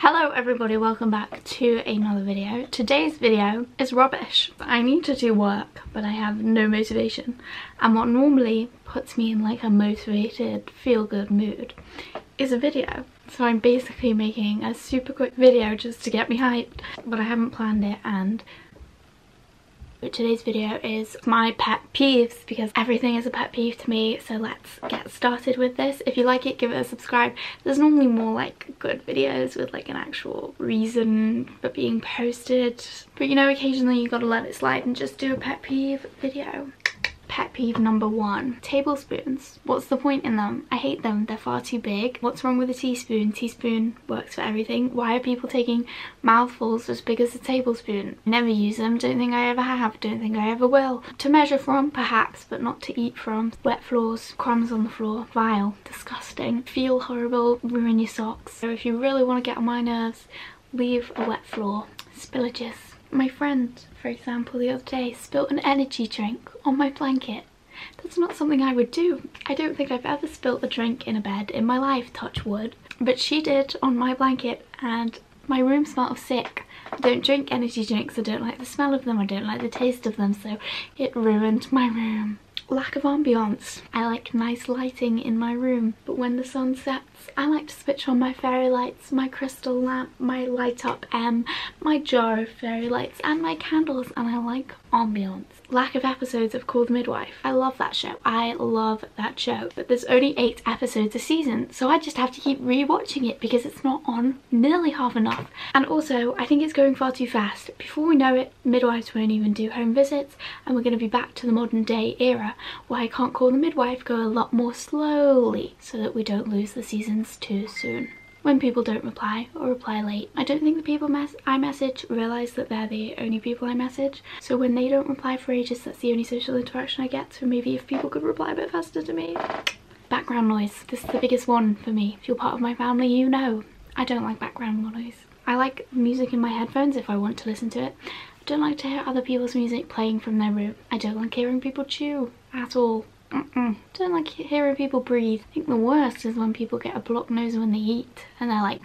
Hello everybody, welcome back to another video. Today's video is rubbish. I need to do work, but I have no motivation. And what normally puts me in like a motivated, feel-good mood is a video. So I'm basically making a super quick video just to get me hyped, but I haven't planned it. And today's video is my pet peeves, because everything is a pet peeve to me. So let's get started with this. If you like it, give it a subscribe. There's normally more like good videos with like an actual reason for being posted, but you know, occasionally you gotta let it slide and just do a pet peeve video. Pet peeve number one, tablespoons. What's the point in them? I hate them. They're far too big. What's wrong with a teaspoon? Teaspoon works for everything. Why are people taking mouthfuls as big as a tablespoon? Never use them. Don't think I ever have. Don't think I ever will. To measure from, perhaps, but not to eat from. Wet floors, crumbs on the floor. Vile. Disgusting. Feel horrible. Ruin your socks. So if you really want to get on my nerves, leave a wet floor. Spillages. My friend, for example, the other day spilt an energy drink on my blanket. That's not something I would do. I don't think I've ever spilt a drink in a bed in my life, touch wood. But she did on my blanket and my room smelled sick. I don't drink energy drinks, I don't like the smell of them, I don't like the taste of them, so it ruined my room. Lack of ambience. I like nice lighting in my room, but when the sun sets, I like to switch on my fairy lights, my crystal lamp, my light up M, my jar of fairy lights and my candles, and I like ambience. Lack of episodes of Call the Midwife. I love that show. I love that show, but there's only 8 episodes a season, so I just have to keep rewatching it because it's not on nearly half enough. And also, I think it's going far too fast. Before we know it, midwives won't even do home visits, and we're going to be back to the modern day era where I Can't Call the Midwife go a lot more slowly so that we don't lose the seasons too soon. When people don't reply or reply late. I don't think the people I message realise that they're the only people I message. So when they don't reply for ages, that's the only social interaction I get. So maybe if people could reply a bit faster to me. Background noise. This is the biggest one for me. If you're part of my family, you know. I don't like background noise. I like music in my headphones if I want to listen to it. I don't like to hear other people's music playing from their room. I don't like hearing people chew at all. Don't like hearing people breathe. I think the worst is when people get a blocked nose when they eat and they're like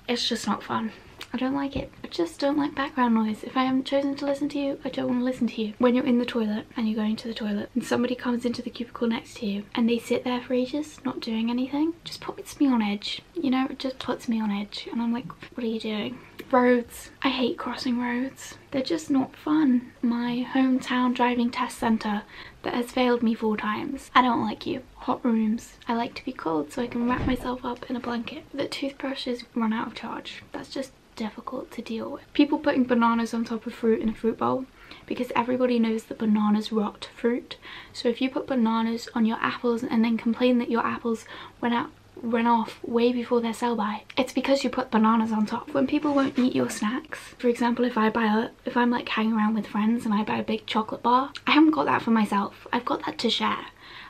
it's just not fun. I don't like it. I just don't like background noise. If I haven't chosen to listen to you, I don't want to listen to you. When you're in the toilet and you're going to the toilet and somebody comes into the cubicle next to you and they sit there for ages not doing anything, just puts me on edge. You know, it just puts me on edge and I'm like, what are you doing? Roads. I hate crossing roads. They're just not fun. My hometown driving test centre that has failed me 4 times. I don't like you. Hot rooms. I like to be cold so I can wrap myself up in a blanket. The toothbrushes run out of charge. That's just difficult to deal with. People putting bananas on top of fruit in a fruit bowl, because everybody knows that bananas rot fruit. So if you put bananas on your apples and then complain that your apples run off way before their sell by, it's because you put bananas on top. When people won't eat your snacks, for example, if I'm like hanging around with friends and I buy a big chocolate bar, I haven't got that for myself. I've got that to share.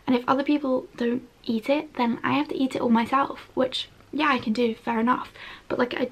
And if other people don't eat it, then I have to eat it all myself, which yeah, I can do, fair enough. But like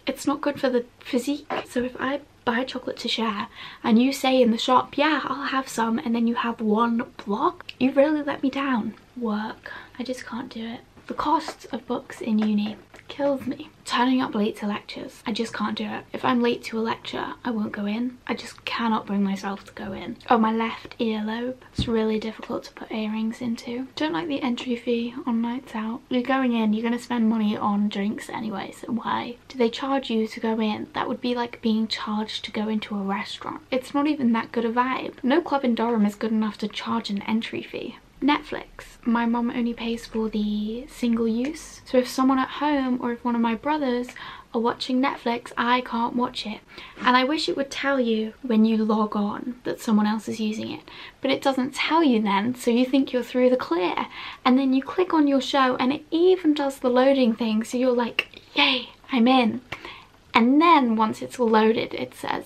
it's not good for the physique. So if I buy chocolate to share and you say in the shop, yeah, I'll have some, and then you have 1 block, you really let me down. Work. I just can't do it. The cost of books in uni kills me. Turning up late to lectures, I just can't do it. If I'm late to a lecture, I won't go in. I just cannot bring myself to go in. Oh, my left earlobe. It's really difficult to put earrings into. Don't like the entry fee on nights out. You're going in, you're going to spend money on drinks anyway, so why? Do they charge you to go in? That would be like being charged to go into a restaurant. It's not even that good a vibe. No club in Durham is good enough to charge an entry fee. Netflix. My mum only pays for the single use. So if someone at home or if one of my brothers are watching Netflix, I can't watch it. And I wish it would tell you when you log on that someone else is using it. But it doesn't tell you then, so you think you're through the clear. And then you click on your show and it even does the loading thing, so you're like, yay, I'm in. And then once it's loaded, it says,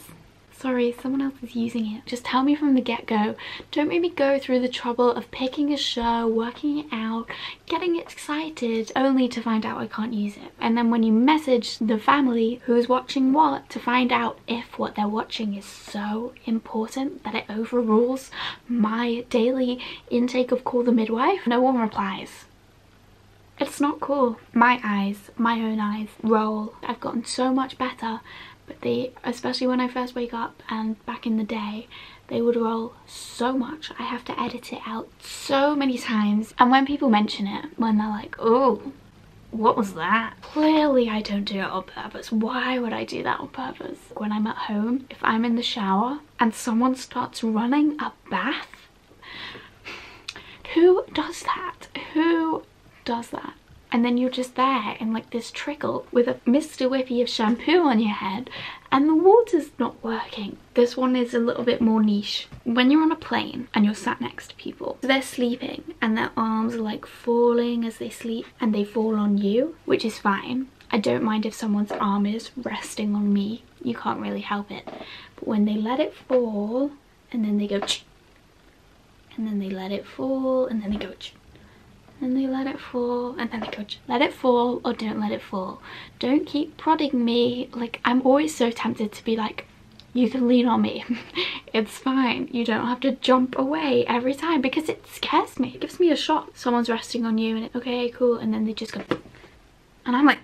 sorry, someone else is using it. Just tell me from the get-go. Don't make me go through the trouble of picking a show, working it out, getting excited, only to find out I can't use it. And then when you message the family who's watching what to find out if what they're watching is so important that it overrules my daily intake of Call the Midwife, no one replies. It's not cool. My eyes, my own eyes, roll. I've gotten so much better, but they, especially when I first wake up and back in the day, they would roll so much. I have to edit it out so many times. And when people mention it, when they're like, oh, what was that? Clearly I don't do it on purpose. Why would I do that on purpose? When I'm at home, if I'm in the shower and someone starts running a bath, who does that? Who does that? And then you're just there in like this trickle with a Mr. Whippy of shampoo on your head and the water's not working. This one is a little bit more niche. When you're on a plane and you're sat next to people, they're sleeping and their arms are like falling as they sleep and they fall on you, which is fine. I don't mind if someone's arm is resting on me. You can't really help it. But when they let it fall and then they go ch, and then they let it fall and then they go ch, and they let it fall and then they go ch. Let it fall or don't let it fall. Don't keep prodding me. Like, I'm always so tempted to be like, you can lean on me. It's fine. You don't have to jump away every time because it scares me. It gives me a shock. Someone's resting on you and it, okay, cool, and then they just go and I'm like,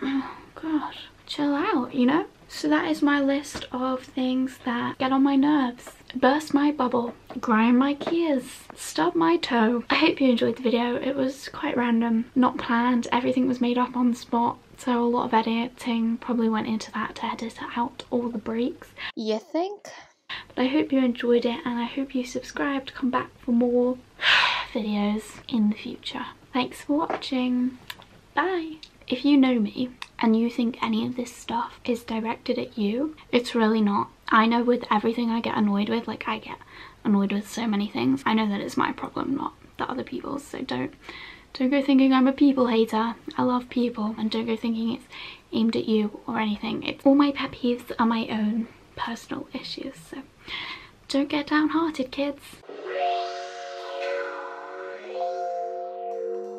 oh god, chill out, you know? So that is my list of things that get on my nerves. Burst my bubble, grind my gears, stub my toe. I hope you enjoyed the video. It was quite random, not planned. Everything was made up on the spot. So a lot of editing probably went into that to edit out all the breaks. You think? But I hope you enjoyed it and I hope you subscribe to come back for more videos in the future. Thanks for watching. Bye. If you know me and you think any of this stuff is directed at you, it's really not. I know with everything I get annoyed with, like I get annoyed with so many things. I know that it's my problem, not the other people's, so don't go thinking I'm a people hater. I love people, and don't go thinking it's aimed at you or anything. All my pet peeves are my own personal issues, so don't get downhearted, kids.